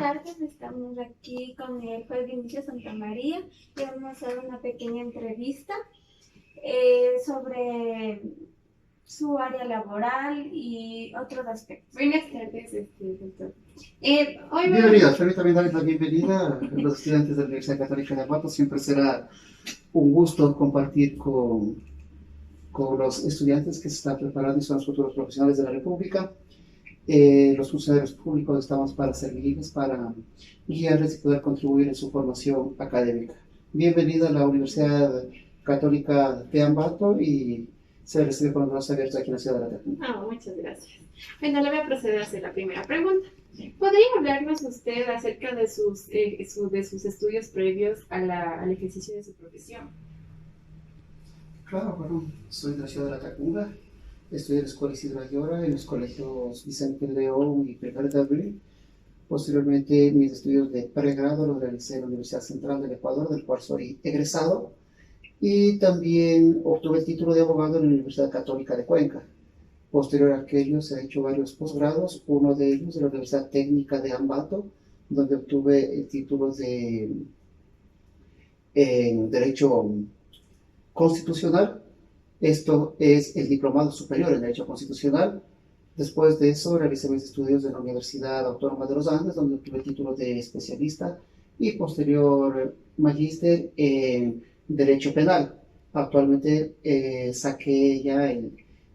tardes, estamos aquí con el juez Vinicio Santamaría y vamos a hacer una pequeña entrevista sobre su área laboral y otros aspectos. Buenas tardes, doctor. Bienvenidos, permítame darles la bienvenida a los estudiantes de la Universidad Católica de Ambato. Siempre será un gusto compartir con los estudiantes que se están preparando y son los futuros profesionales de la República. Los funcionarios públicos estamos para servirles, para guiarles y poder contribuir en su formación académica. Bienvenida a la Universidad Católica de Ambato y se recibe con los brazos abiertos aquí en la ciudad de La Tacna. Muchas gracias. Bueno, le voy a proceder a hacer la primera pregunta. ¿Podría hablarnos usted acerca de sus estudios previos al ejercicio de su profesión? Claro, bueno, soy de la ciudad de La Tacunga. Estudié en la Escuela Isidro Ayora, en los colegios Vicente León y Pedro de Abril. Posteriormente, mis estudios de pregrado los realicé en la Universidad Central del Ecuador, del cual soy egresado. Y también obtuve el título de abogado en la Universidad Católica de Cuenca. Posterior a aquello, se han hecho varios posgrados, uno de ellos de la Universidad Técnica de Ambato, donde obtuve el título en Derecho Constitucional. Esto es el diplomado superior en Derecho Constitucional. Después de eso, realicé mis estudios en la Universidad Autónoma de los Andes, donde obtuve el título de especialista y posterior magíster en Derecho Penal. Actualmente saqué ya el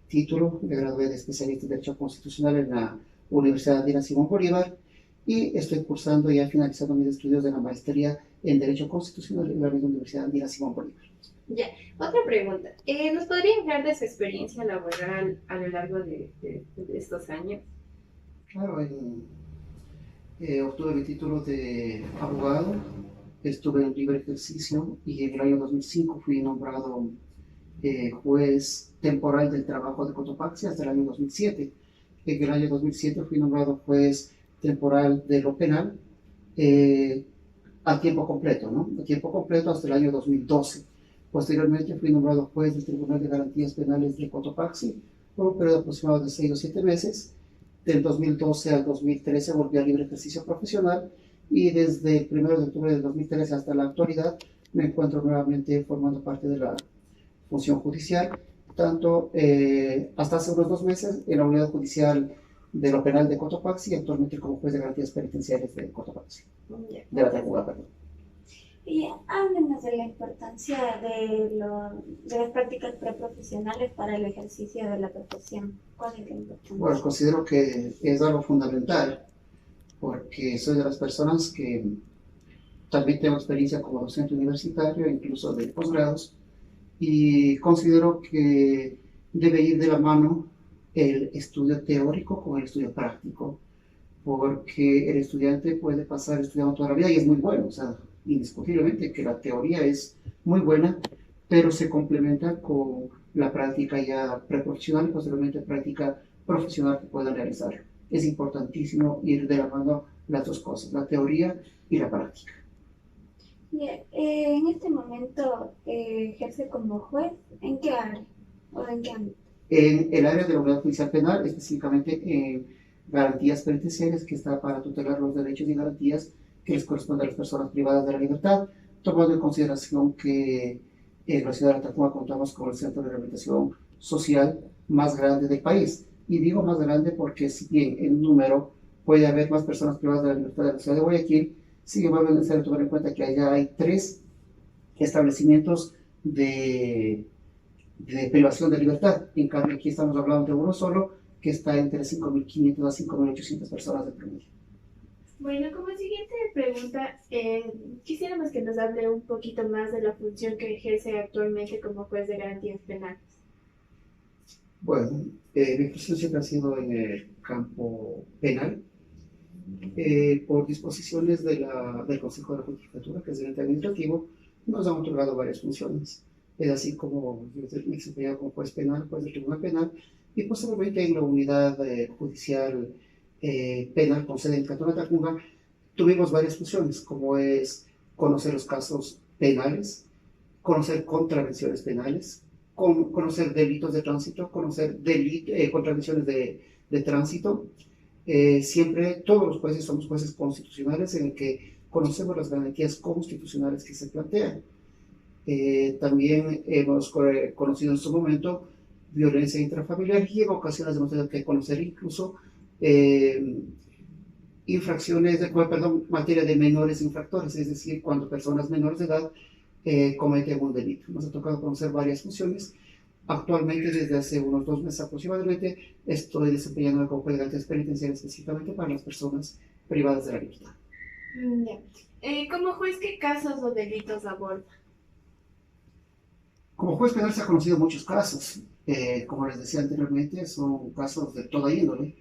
título, me gradué de especialista en Derecho Constitucional en la Universidad Andina Simón Bolívar y estoy cursando ya finalizando mis estudios de la maestría en Derecho Constitucional en la misma Universidad Andina Simón Bolívar. Ya, otra pregunta. ¿Nos podría hablar de su experiencia laboral a lo largo de estos años? Claro, obtuve mi título de abogado, estuve en libre ejercicio y en el año 2005 fui nombrado juez temporal del trabajo de Cotopaxi hasta el año 2007. En el año 2007 fui nombrado juez temporal de lo penal a tiempo completo, ¿no? A tiempo completo hasta el año 2012. Posteriormente fui nombrado juez del Tribunal de Garantías Penales de Cotopaxi por un periodo aproximado de 6 o 7 meses. Del 2012 al 2013 volví al libre ejercicio profesional y desde el 1 de octubre del 2013 hasta la actualidad me encuentro nuevamente formando parte de la función judicial, tanto hasta hace unos 2 meses en la unidad judicial de lo penal de Cotopaxi y actualmente como juez de garantías penitenciarias de Cotopaxi, de la Tacunga, perdón. Y háblenos de la importancia de las prácticas preprofesionales para el ejercicio de la profesión. ¿Cuál es la importancia? Bueno, considero que es algo fundamental porque soy de las personas que también tengo experiencia como docente universitario, incluso de posgrados, y considero que debe ir de la mano el estudio teórico con el estudio práctico, porque el estudiante puede pasar estudiando toda la vida y es muy bueno, o sea, indiscutiblemente que la teoría es muy buena, pero se complementa con la práctica ya preprofesional y posteriormente práctica profesional que puedan realizar. Es importantísimo ir de la mano las dos cosas, la teoría y la práctica. En este momento ejerce como juez, ¿en qué área o en qué ámbito? En el área de la unidad judicial penal, específicamente en garantías penitenciarias, que está para tutelar los derechos y garantías que les corresponden a las personas privadas de la libertad, tomando en consideración que en la ciudad de La Tacunga contamos con el centro de rehabilitación social más grande del país. Y digo más grande porque si bien en número puede haber más personas privadas de la libertad de la ciudad de Guayaquil, sin embargo es necesario tomar en cuenta que allá hay 3 establecimientos de privación de libertad. En cambio aquí estamos hablando de uno solo que está entre 5.500 a 5.800 personas de promedio. Bueno, como siguiente pregunta, quisiéramos que nos hable un poquito más de la función que ejerce actualmente como juez de garantías penales. Bueno, mi ejercicio siempre ha sido en el campo penal, por disposiciones del Consejo de la Judicatura, que es el ente administrativo, nos han otorgado varias funciones. Es así como yo me desempeñado como juez penal, juez del Tribunal Penal, y posteriormente en la unidad judicial penal con sede en Cantón Tacunga, tuvimos varias funciones, como es conocer los casos penales, conocer contravenciones penales, conocer delitos de tránsito, conocer contravenciones de tránsito, Siempre todos los jueces somos jueces constitucionales en el que conocemos las garantías constitucionales que se plantean. También hemos conocido en su momento violencia intrafamiliar y en ocasiones hemos tenido que conocer incluso infracciones, perdón, materia de menores infractores, es decir, cuando personas menores de edad cometen un delito. Nos ha tocado conocer varias funciones. Actualmente, desde hace unos 2 meses aproximadamente, estoy desempeñando como juez de garantías penitenciarias específicamente para las personas privadas de la libertad. Ya. Como juez, ¿qué casos o delitos aborda? Como juez penal se han conocido muchos casos. Como les decía anteriormente, son casos de toda índole.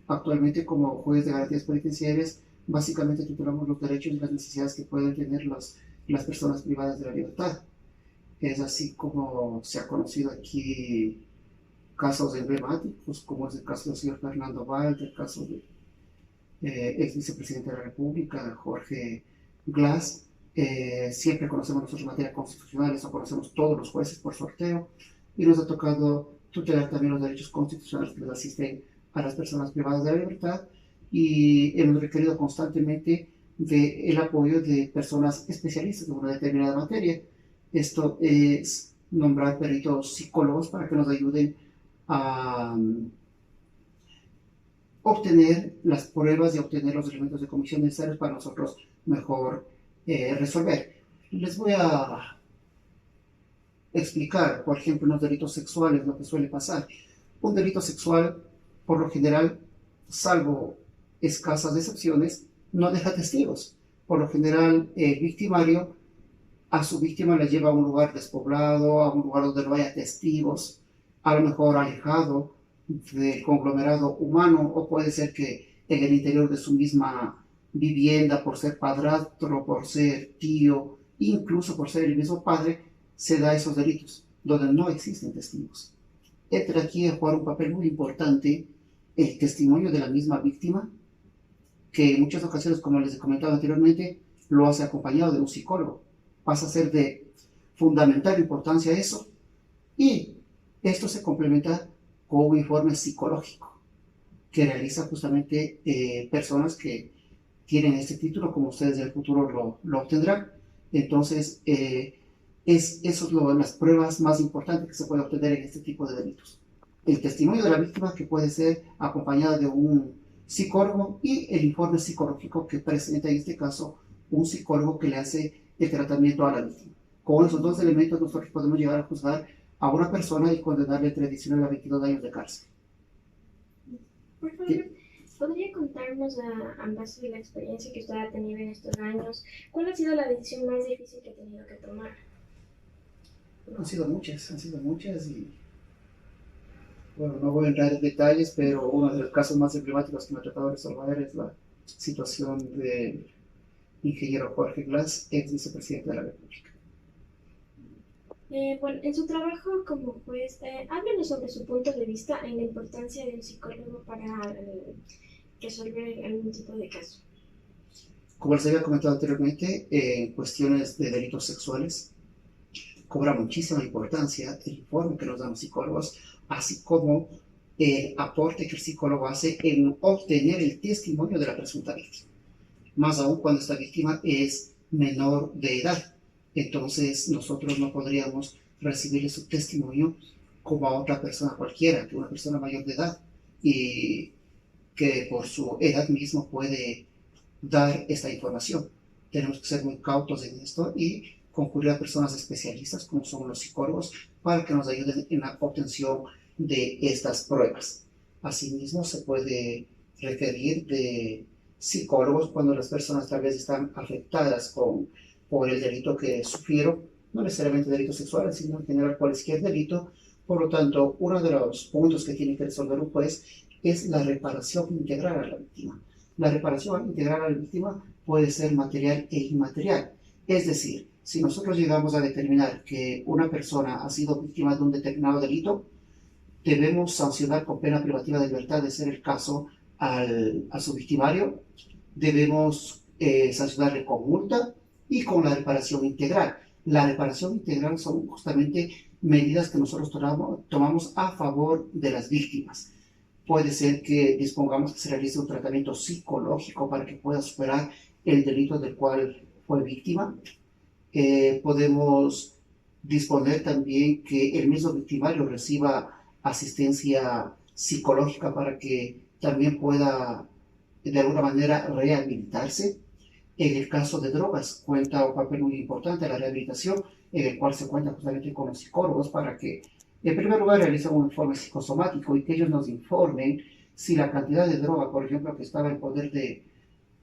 Actualmente, como juez de garantías penitenciarias, básicamente tutelamos los derechos y las necesidades que pueden tener las personas privadas de la libertad. Es así como se ha conocido aquí casos emblemáticos, como es el caso del señor Fernando Valde, el caso del ex vicepresidente de la República, Jorge Glass. Siempre conocemos nosotros materia constitucional, eso conocemos todos los jueces por sorteo, y nos ha tocado tutelar también los derechos constitucionales que les asisten a las personas privadas de la libertad, y hemos requerido constantemente del apoyo de personas especialistas en una determinada materia. Esto es nombrar peritos psicólogos para que nos ayuden a obtener las pruebas y obtener los elementos de comisión necesarios para nosotros mejor resolver. Les voy a explicar, por ejemplo, en los delitos sexuales lo que suele pasar. Un delito sexual, por lo general, salvo escasas excepciones, no deja testigos. Por lo general, el victimario a su víctima la lleva a un lugar despoblado, a un lugar donde no haya testigos, a lo mejor alejado del conglomerado humano, o puede ser que en el interior de su misma vivienda, por ser padrastro, por ser tío, incluso por ser el mismo padre, se da esos delitos, donde no existen testigos. Entra aquí a jugar un papel muy importante el testimonio de la misma víctima, que en muchas ocasiones, como les he comentado anteriormente, lo hace acompañado de un psicólogo. Pasa a ser de fundamental importancia eso, y esto se complementa con un informe psicológico que realiza justamente personas que tienen este título, como ustedes en el futuro lo obtendrán. Entonces, eso es las pruebas más importantes que se puede obtener en este tipo de delitos. El testimonio de la víctima, que puede ser acompañada de un psicólogo, y el informe psicológico que presenta en este caso un psicólogo que le hace el tratamiento a la víctima. Con esos dos elementos nosotros podemos llegar a juzgar a una persona y condenarle entre 19 a 22 años de cárcel. Por favor, ¿podría contarnos, a base de la experiencia que usted ha tenido en estos años, cuál ha sido la decisión más difícil que ha tenido que tomar? Han sido muchas, y bueno, no voy a entrar en detalles, pero uno de los casos más emblemáticos que me ha tratado de resolver es la situación del ingeniero Jorge Glass, ex vicepresidente de la República. Bueno, en su trabajo como juez, háblenos sobre su punto de vista en la importancia de un psicólogo para resolver algún tipo de caso. Como les había comentado anteriormente, en cuestiones de delitos sexuales, cobra muchísima importancia el informe que nos dan los psicólogos, así como el aporte que el psicólogo hace en obtener el testimonio de la presunta víctima. Más aún cuando esta víctima es menor de edad. Entonces nosotros no podríamos recibirle su testimonio como a otra persona cualquiera, que una persona mayor de edad, y que por su edad mismo puede dar esta información. Tenemos que ser muy cautos en esto y concurrir a personas especialistas como son los psicólogos para que nos ayuden en la obtención de estas pruebas. Asimismo, se puede requerir de psicólogos cuando las personas tal vez están afectadas por el delito que sufrieron, no necesariamente delitos sexuales, sino en general cualquier delito. Por lo tanto, uno de los puntos que tiene que resolver un juez es la reparación integral a la víctima. La reparación integral a la víctima puede ser material e inmaterial. Es decir, si nosotros llegamos a determinar que una persona ha sido víctima de un determinado delito, debemos sancionar con pena privativa de libertad, de ser el caso, a su victimario. Debemos sancionarle con multa y con la reparación integral. La reparación integral son justamente medidas que nosotros tomamos a favor de las víctimas. puede ser que dispongamos que se realice un tratamiento psicológico para que pueda superar el delito del cual fue víctima. Podemos disponer también que el mismo victimario reciba asistencia psicológica para que también pueda de alguna manera rehabilitarse. En el caso de drogas cuenta un papel muy importante la rehabilitación, en el cual se cuenta justamente con los psicólogos para que en primer lugar realicen un informe psicosomático y que ellos nos informen si la cantidad de droga, por ejemplo, que estaba en poder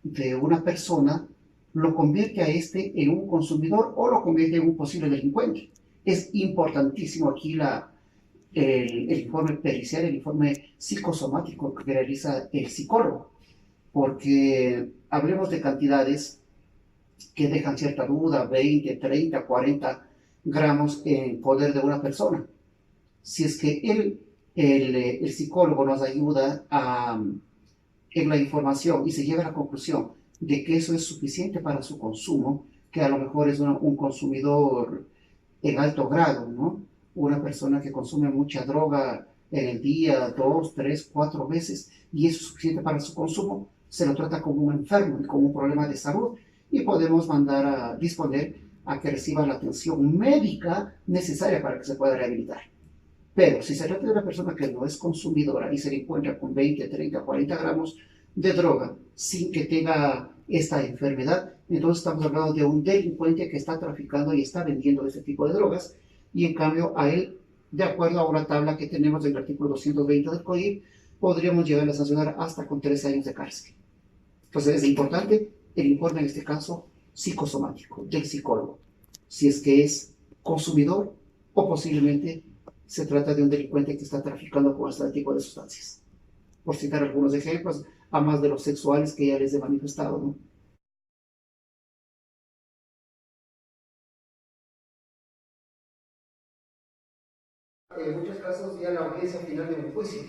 de una persona, lo convierte a este en un consumidor o lo convierte en un posible delincuente. Es importantísimo aquí el informe pericial, el informe psicosomático que realiza el psicólogo, porque hablemos de cantidades que dejan cierta duda, 20, 30, 40 gramos en poder de una persona. Si es que el psicólogo nos ayuda en la información y se llega a la conclusión de que eso es suficiente para su consumo, que a lo mejor es un consumidor en alto grado, ¿no? Una persona que consume mucha droga en el día, 2, 3, 4 veces, y eso es suficiente para su consumo, se lo trata como un enfermo y como un problema de salud, y podemos mandar a disponer a que reciba la atención médica necesaria para que se pueda rehabilitar. Pero si se trata de una persona que no es consumidora y se le encuentra con 20, 30, 40 gramos de droga sin que tenga esta enfermedad, entonces estamos hablando de un delincuente que está traficando y está vendiendo este tipo de drogas, y en cambio a él, de acuerdo a una tabla que tenemos del artículo 220 del CODIR, podríamos llegar a sancionar hasta con 3 años de cárcel. Entonces es importante el informe, en este caso, psicosomático del psicólogo, si es que es consumidor o posiblemente se trata de un delincuente que está traficando con este tipo de sustancias. Por citar algunos ejemplos, a más de los sexuales que ya les he manifestado, ¿no? En muchos casos ya la audiencia final de un juicio.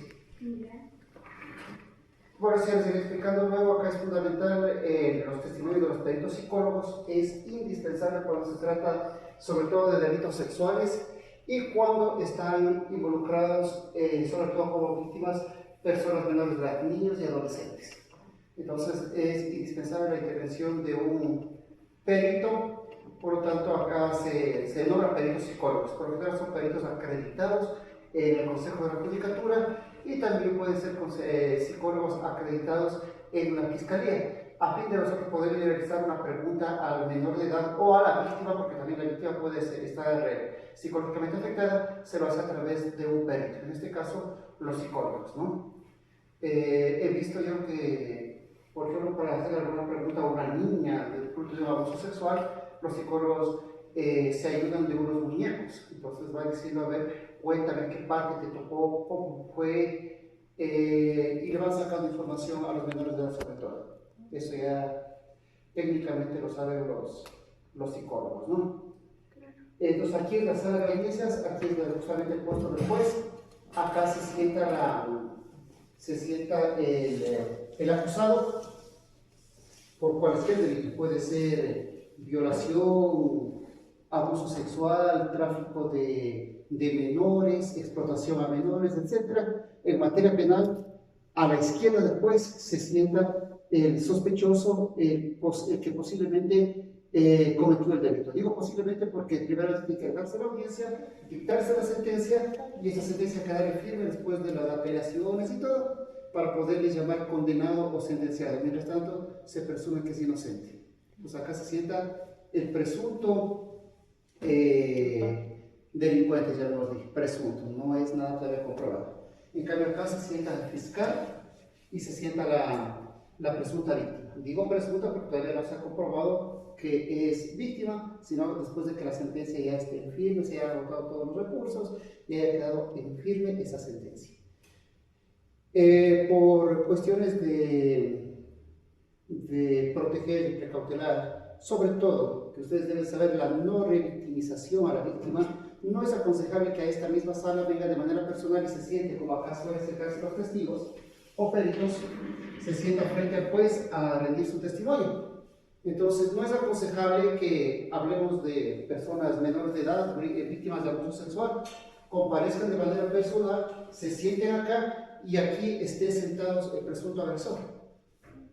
Por eso, les iré explicando luego, acá es fundamental los testimonios de los peritos psicólogos, es indispensable cuando se trata sobre todo de delitos sexuales y cuando están involucrados, sobre todo como víctimas, personas menores de edad, niños y adolescentes. Entonces es indispensable la intervención de un perito, por lo tanto acá se nombran peritos psicólogos, por lo tanto son peritos acreditados en el Consejo de la Judicatura y también pueden ser psicólogos acreditados en la Fiscalía, a fin de nosotros poder realizar una pregunta al menor de edad o a la víctima, porque también la víctima puede estar psicológicamente afectada, se lo hace a través de un perito, en este caso los psicólogos, ¿no? He visto yo que, por ejemplo, para hacer alguna pregunta a una niña del fruto de un abuso sexual, los psicólogos se ayudan de unos muñecos, entonces va diciendo, a ver, cuéntame qué parte te tocó, cómo fue, y le van sacando información a los menores de edad sobre todo. Eso ya técnicamente lo saben los psicólogos, ¿no? Entonces aquí en la sala de audiencias, aquí es justamente el puesto del juez, acá se sienta el acusado por cualquier delito, puede ser violación, abuso sexual, tráfico de menores, explotación a menores, etc. En materia penal, a la izquierda del juez se sienta el sospechoso, el que posiblemente cometió el delito. Digo posiblemente porque primero tiene que darse la audiencia, dictarse la sentencia y esa sentencia quedará firme después de las apelaciones y todo, para poderle llamar condenado o sentenciado. Mientras tanto, se presume que es inocente. Pues acá se sienta el presunto delincuente, ya lo dije, presunto, no es nada todavía comprobado. En cambio acá se sienta el fiscal y se sienta la presunta víctima. Digo presunta porque todavía no se ha comprobado que es víctima, sino después de que la sentencia ya esté en firme, se hayan agotado todos los recursos y haya quedado en firme esa sentencia. Por cuestiones de proteger y precautelar, sobre todo, que ustedes deben saber, la no revictimización a la víctima, no es aconsejable que a esta misma sala venga de manera personal y se siente, como acá suele acercarse los testigos o peritos, se sienta frente al juez a rendir su testimonio. Entonces, no es aconsejable que hablemos de personas menores de edad, víctimas de abuso sexual, comparezcan de manera personal, se sienten acá y aquí estén sentados el presunto agresor.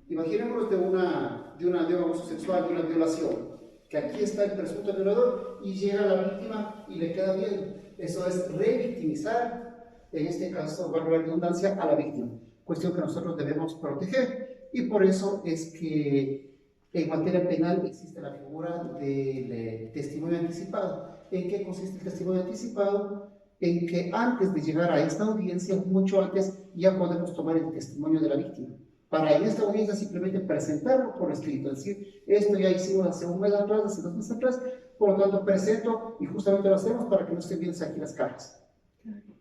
Imaginémonos de un abuso sexual, de una violación, que aquí está el presunto violador y llega la víctima y le queda bien. Eso es revictimizar, en este caso, valga la redundancia, a la víctima. Cuestión que nosotros debemos proteger y por eso es que en materia penal existe la figura del testimonio anticipado. ¿En qué consiste el testimonio anticipado? En que antes de llegar a esta audiencia, mucho antes, ya podemos tomar el testimonio de la víctima. Para en esta audiencia simplemente presentarlo por escrito, es decir, esto ya hicimos hace un mes atrás, hace 2 meses atrás, por lo tanto presento y justamente lo hacemos para que no estén viendo aquí las caras.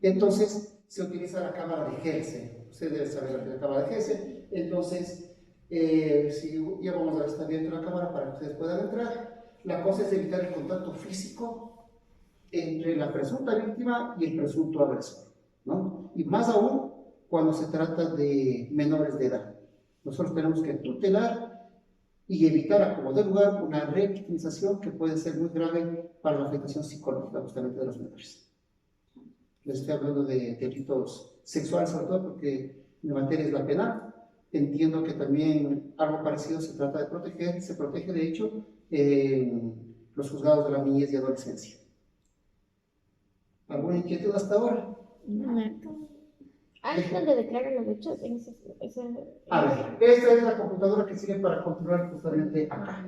Entonces se utiliza la cámara de Helse, usted debe saber la cámara de Helse, entonces si ya vamos a ver está abierta la cámara para que ustedes puedan entrar, la cosa es evitar el contacto físico entre la presunta víctima y el presunto agresor, ¿no? Y más aún cuando se trata de menores de edad. Nosotros tenemos que tutelar y evitar a como de lugar una revictimización que puede ser muy grave para la afectación psicológica justamente de los menores. Les estoy hablando de delitos sexuales sobre todo porque mi materia es la penal. Entiendo que también algo parecido se trata de proteger, se protege de hecho en los juzgados de la niñez y adolescencia. ¿Alguna inquietud hasta ahora? ¿Es donde declaran los hechos? A ver, esta es la computadora que sirve para controlar justamente acá,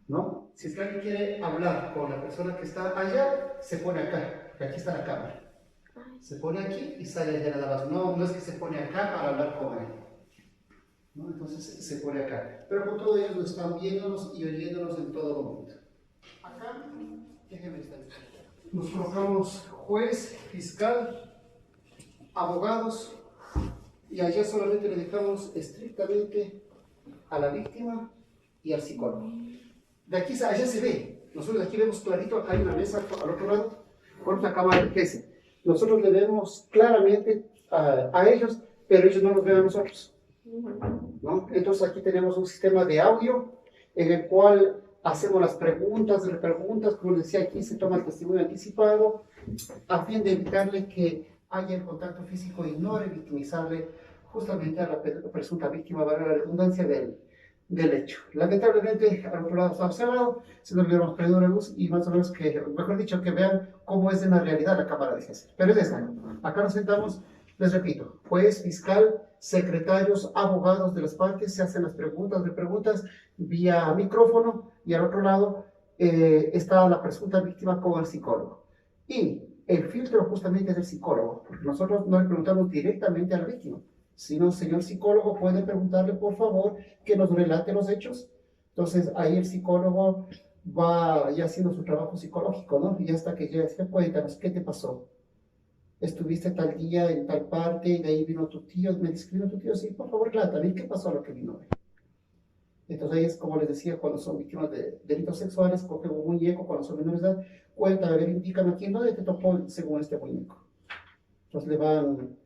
¿no? Si es que alguien quiere hablar con la persona que está allá, se pone acá, porque aquí está la cámara. Se pone aquí y sale allá nada más. No es que se pone acá para hablar con él, ¿no? Entonces se pone acá. Pero con todo ellos lo están viéndonos y oyéndonos en todo momento. Acá, déjenme estar. Nos colocamos juez, fiscal, abogados, y allá solamente le dejamos estrictamente a la víctima y al psicólogo. De aquí a allá se ve, nosotros de aquí vemos clarito, acá hay una mesa al otro lado, con la cámara de GESE. Nosotros le vemos claramente a ellos, pero ellos no nos ven a nosotros, ¿no? Entonces aquí tenemos un sistema de audio en el cual hacemos las preguntas, repreguntas, como les decía aquí, se toma el testimonio anticipado, a fin de evitarle que haya el contacto físico y no revictimizarle justamente a la presunta víctima, valga la redundancia, del hecho. Lamentablemente, al otro lado está observado, se nos hubiéramos perdido la luz y más o menos que, mejor dicho, que vean cómo es en la realidad la cámara de GESE. Pero es esta. Acá nos sentamos, les repito, juez, fiscal, secretarios, abogados de las partes, se hacen las preguntas, repreguntas vía micrófono y al otro lado está la presunta víctima con el psicólogo. Y el filtro justamente es el psicólogo, porque nosotros no le preguntamos directamente a la víctima, sino, señor psicólogo, puede preguntarle por favor que nos relate los hechos. Entonces ahí el psicólogo va ya haciendo su trabajo psicológico, ¿no? Y hasta que ya se cuéntanos, ¿qué te pasó? Estuviste tal día en tal parte, y de ahí vino tu tío, me describió tu tío, sí, por favor, relátame, ¿qué pasó a lo que vino? Entonces ahí es como les decía, cuando son víctimas de delitos sexuales, coge un muñeco, cuando son menores de edad, cuéntame, a ver, indícame a quién no te tocó según este muñeco. Entonces le van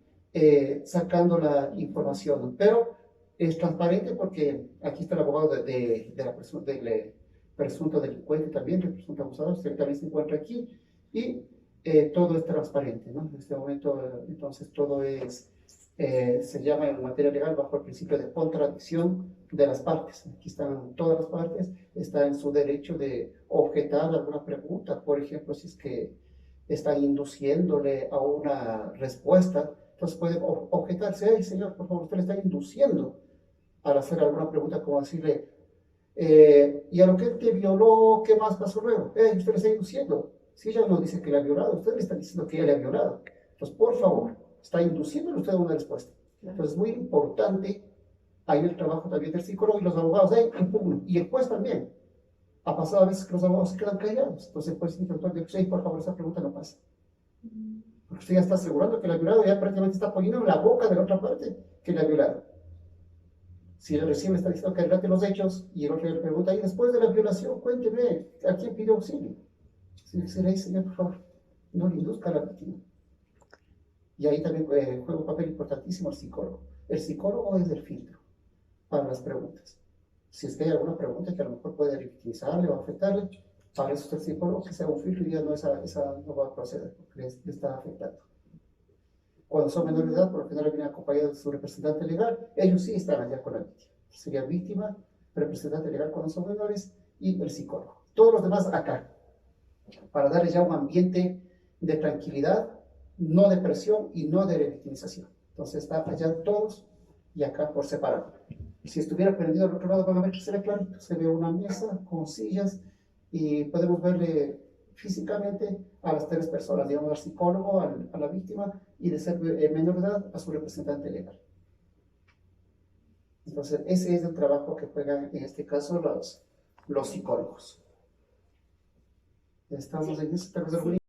sacando la información, pero es transparente porque aquí está el abogado del presunto delincuente también, del presunto abusador, usted también se encuentra aquí, y todo es transparente, ¿no? En este momento, entonces, todo es, se llama en materia legal bajo el principio de contradicción de las partes. Aquí están todas las partes, está en su derecho de objetar alguna pregunta, por ejemplo, si es que están induciéndole a una respuesta, entonces puede objetarse, hey, señor, por favor, usted le está induciendo al hacer alguna pregunta, como decirle, y a lo que él te violó, ¿qué más pasó luego? Usted le está induciendo. Si ella no dice que la ha violado, usted le está diciendo que ella le ha violado. Entonces, por favor, está induciéndole usted a una respuesta. Entonces, es muy importante ahí el trabajo también del psicólogo y los abogados, impugnan. Y el juez también. Ha pasado a veces que los abogados se quedan callados. Entonces, el juez interactuar de por favor, esa pregunta no pasa. Porque usted ya está asegurando que la ha violado, ya prácticamente está poniendo en la boca de la otra parte que la ha violado. Si él recién le está diciendo que relate los hechos y el otro le pregunta, y después de la violación, cuénteme, ¿a quién pidió auxilio? Si le dice, señor, por favor, no le induzca a la víctima. Y ahí también juega un papel importantísimo el psicólogo. El psicólogo es el filtro para las preguntas. Si usted hay alguna pregunta que a lo mejor puede revictimizarle o afectarle, Para eso el psicólogo que sea un filtro y ya no, esa no va a proceder porque les está afectando. Cuando son menores de edad, por lo general vienen acompañados de su representante legal, ellos sí están allá con la víctima. Sería víctima, representante legal cuando son menores y el psicólogo. Todos los demás acá, para darles ya un ambiente de tranquilidad, no de presión y no de revictimización. Entonces está allá todos y acá por separado. Si estuviera prendido al otro lado, van a ver que se ve clarito. Se ve una mesa con sillas y podemos verle físicamente a las 3 personas, digamos al psicólogo, a la víctima y de ser menor de edad a su representante legal. Entonces ese es el trabajo que juegan en este caso los psicólogos. Estamos en eso,